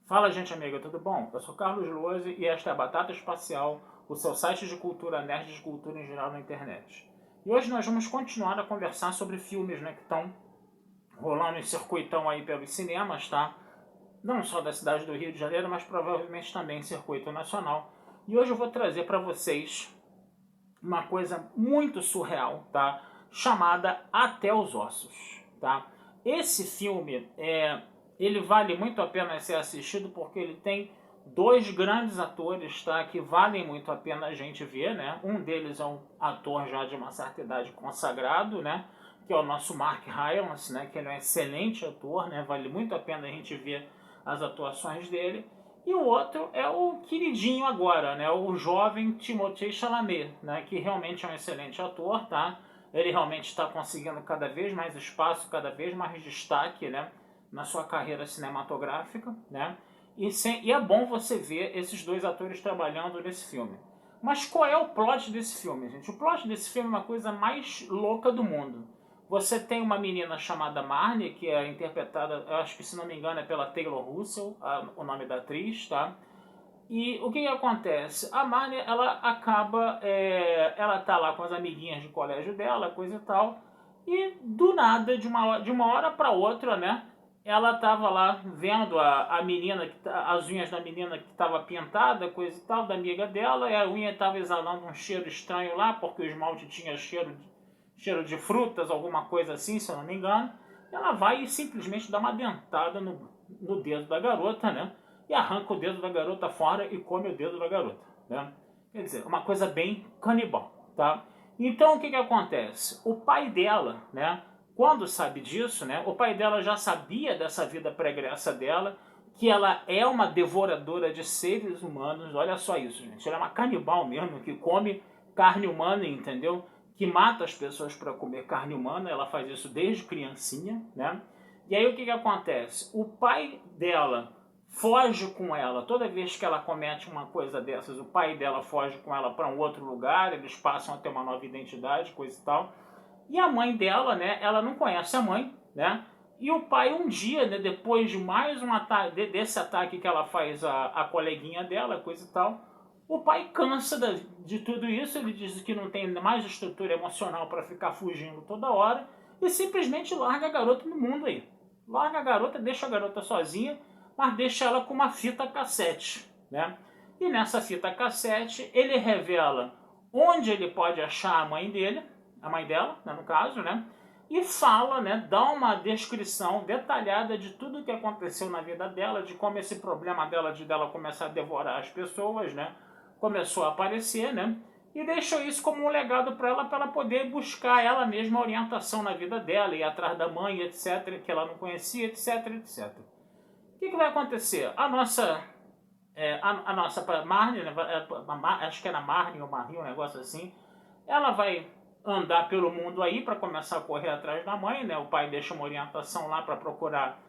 Fala, gente amiga, tudo bom? Eu sou Carlos Lose e esta é a Batata Espacial, o seu site de cultura nerd e de cultura em geral na internet. E hoje nós vamos continuar a conversar sobre filmes, que estão rolando em circuitão aí pelos cinemas, tá? Não só da cidade do Rio de Janeiro, mas provavelmente também em circuito nacional. E hoje eu vou trazer para vocês uma coisa muito surreal, tá? Chamada Até os Ossos, tá? Esse filme ele vale muito a pena ser assistido porque ele tem dois grandes atores, tá? Que valem muito a pena a gente ver, né? Um deles é um ator já de uma certa idade consagrado, né? Que é o nosso Mark Rylance, né? Que ele é um excelente ator, né? Vale muito a pena a gente ver as atuações dele. E o outro é o queridinho agora, né? O jovem Timothée Chalamet, né? Que realmente é um excelente ator, tá? Ele realmente está conseguindo cada vez mais espaço, cada vez mais destaque, né? Na sua carreira cinematográfica, né? E é bom você ver esses dois atores trabalhando nesse filme. Mas qual é o plot desse filme, gente? O plot desse filme é uma coisa mais louca do mundo. Você tem uma menina chamada Marnie, que é interpretada, eu acho que se não me engano é pela Taylor Russell, o nome da atriz, tá? E o que, que acontece? A Marnie, ela acaba, ela tá lá com as amiguinhas de colégio dela, coisa e tal, e do nada, de uma hora para outra, né? Ela tava lá vendo a menina, as unhas da menina que tava pintada, coisa e tal, da amiga dela, e a unha tava exalando um cheiro estranho lá, porque o esmalte tinha cheiro de frutas, alguma coisa assim, se eu não me engano. Ela vai e simplesmente dá uma dentada no dedo da garota, né? E arranca o dedo da garota fora e come o dedo da garota, né? Quer dizer, uma coisa bem canibal, tá? Então o que que acontece? O pai dela, né? Quando sabe disso, né? O pai dela já sabia dessa vida pregressa dela, que ela é uma devoradora de seres humanos. Olha só isso, gente. Ela é uma canibal mesmo, que come carne humana, entendeu? Que mata as pessoas para comer carne humana. Ela faz isso desde criancinha, né? E aí o que que acontece? O pai dela foge com ela. Toda vez que ela comete uma coisa dessas, o pai dela foge com ela para um outro lugar, eles passam a ter uma nova identidade, coisa e tal. E a mãe dela, né, ela não conhece a mãe, né? E o pai um dia, né, depois de mais um ataque, desse ataque que ela faz a coleguinha dela, coisa e tal, o pai cansa de tudo isso, ele diz que não tem mais estrutura emocional para ficar fugindo toda hora e simplesmente larga a garota no mundo aí. Larga a garota, deixa a garota sozinha, mas deixa ela com uma fita cassete, né? E nessa fita cassete ele revela onde ele pode achar a mãe dele, a mãe dela, né, no caso, né? E fala, né, dá uma descrição detalhada de tudo que aconteceu na vida dela, de como esse problema dela começar a devorar as pessoas, né, começou a aparecer, né? E deixou isso como um legado para ela poder buscar ela mesma orientação na vida dela, ir atrás da mãe, etc, que ela não conhecia, etc, etc. O que, que vai acontecer? A nossa Marnie, né, acho que era Marnie ou Marie, um negócio assim, ela vai andar pelo mundo aí para começar a correr atrás da mãe, né? O pai deixa uma orientação lá para procurar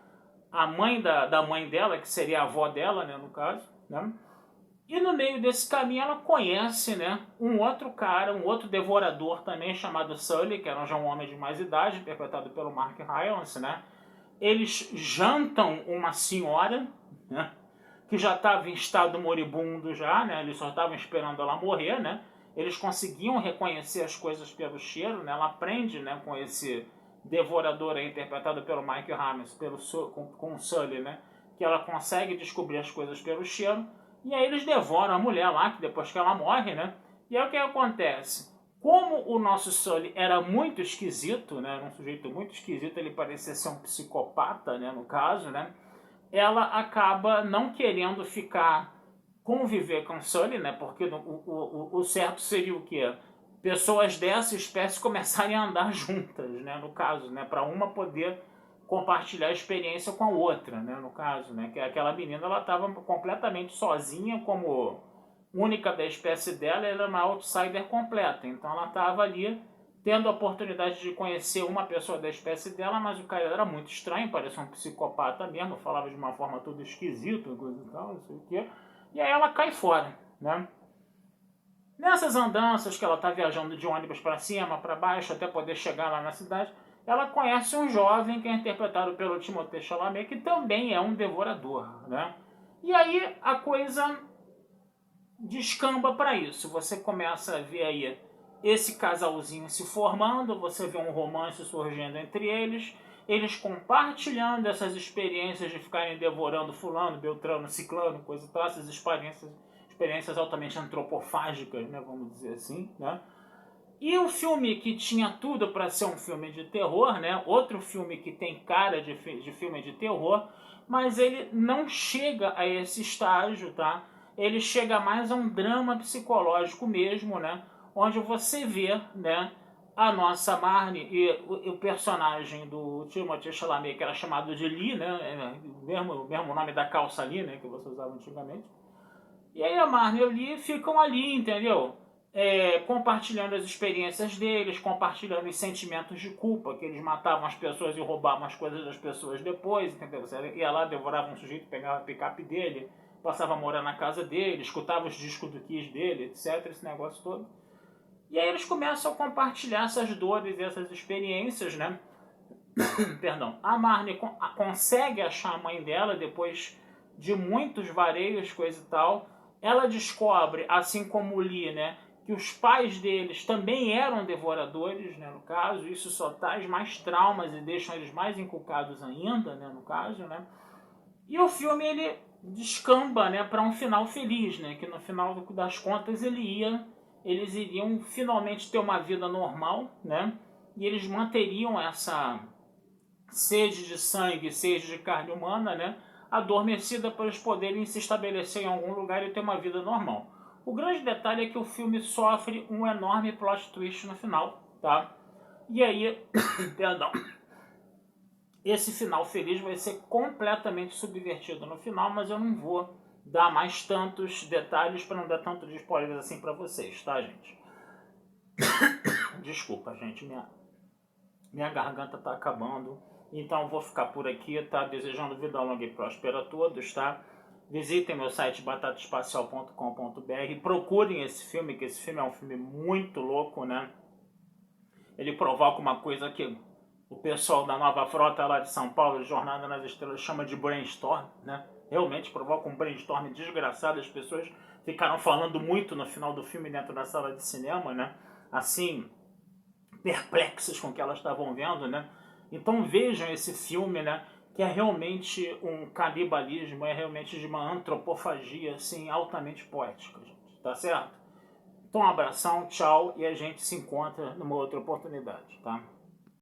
a mãe da mãe dela, que seria a avó dela, né, no caso, né? E no meio desse caminho ela conhece, né, um outro cara, um outro devorador também chamado Sully, que era já um homem de mais idade, interpretado pelo Mark Rylance, né? Eles jantam uma senhora, né, que já estava em estado moribundo já, né? Eles só estavam esperando ela morrer, né? Eles conseguiam reconhecer as coisas pelo cheiro, né? Ela aprende, né, com esse devorador aí, interpretado pelo Mike Hammers, com o Sully, né? Que ela consegue descobrir as coisas pelo cheiro. E aí eles devoram a mulher lá, que depois que ela morre, né? E aí o que acontece? Como o nosso Sully era muito esquisito, né? Era um sujeito muito esquisito, ele parecia ser um psicopata, né? No caso, né? Ela acaba não querendo ficar conviver com Sully, né? Porque o certo seria o quê? Pessoas dessa espécie começarem a andar juntas, né? No caso, né? Para uma poder compartilhar a experiência com a outra, né? No caso, né? Que aquela menina ela estava completamente sozinha, como única da espécie dela, ela era uma outsider completa. Então ela estava ali tendo a oportunidade de conhecer uma pessoa da espécie dela, mas o cara era muito estranho, parecia um psicopata mesmo, falava de uma forma toda esquisita, coisa e tal, não sei o quê. E aí ela cai fora, né? Nessas andanças que ela está viajando de ônibus para cima, para baixo, até poder chegar lá na cidade, ela conhece um jovem que é interpretado pelo Timothée Chalamet, que também é um devorador, né? E aí a coisa descamba para isso. Você começa a ver aí esse casalzinho se formando, você vê um romance surgindo entre eles compartilhando essas experiências de ficarem devorando fulano, beltrano, ciclano, coisa e tal, essas experiências altamente antropofágicas, né, vamos dizer assim, né? E o filme que tinha tudo para ser um filme de terror, né? Outro filme que tem cara de filme de terror, mas ele não chega a esse estágio, tá? Ele chega mais a um drama psicológico mesmo, né? Onde você vê, né, a nossa Marnie e o personagem do Timothée Chalamet, que era chamado de Lee, né? Mesmo nome da calça Lee, né? Que você usava antigamente. E aí a Marnie e o Lee ficam ali, entendeu? Compartilhando as experiências deles, compartilhando os sentimentos de culpa, que eles matavam as pessoas e roubavam as coisas das pessoas depois, entendeu? Você ia lá, devorava um sujeito, pegava a picape dele, passava a morar na casa dele, escutava os discos do Kiss dele, etc, esse negócio todo. E aí eles começam a compartilhar essas dores e essas experiências, né? Perdão. A Marnie consegue achar a mãe dela depois de muitos vareios, coisa e tal. Ela descobre, assim como o Lee, né, que os pais deles também eram devoradores, né, no caso. Isso só traz mais traumas e deixam eles mais inculcados ainda, né, no caso, né. E o filme, ele descamba, né, para um final feliz, né, que no final das contas eles iriam finalmente ter uma vida normal, né, e eles manteriam essa sede de sangue, sede de carne humana, né, adormecida para eles poderem se estabelecer em algum lugar e ter uma vida normal. O grande detalhe é que o filme sofre um enorme plot twist no final, tá? E aí, perdão, esse final feliz vai ser completamente subvertido no final, mas eu não vou dar mais tantos detalhes para não dar tanto de spoilers assim para vocês, tá, gente? Desculpa, gente, minha garganta tá acabando. Então vou ficar por aqui, tá? Desejando vida longa e próspera a todos, tá? Visitem meu site batataespacial.com.br. Procurem esse filme, que esse filme é um filme muito louco, né? Ele provoca uma coisa que o pessoal da Nova Frota lá de São Paulo, Jornada nas Estrelas, chama de brainstorm, né? Realmente provoca um brainstorm desgraçado. As pessoas ficaram falando muito no final do filme dentro da sala de cinema, né? Assim, perplexas com o que elas estavam vendo, né? Então vejam esse filme, né? Que é realmente um canibalismo, é realmente de uma antropofagia, assim, altamente poética, gente. Tá certo? Então um abração, tchau, e a gente se encontra numa outra oportunidade, tá?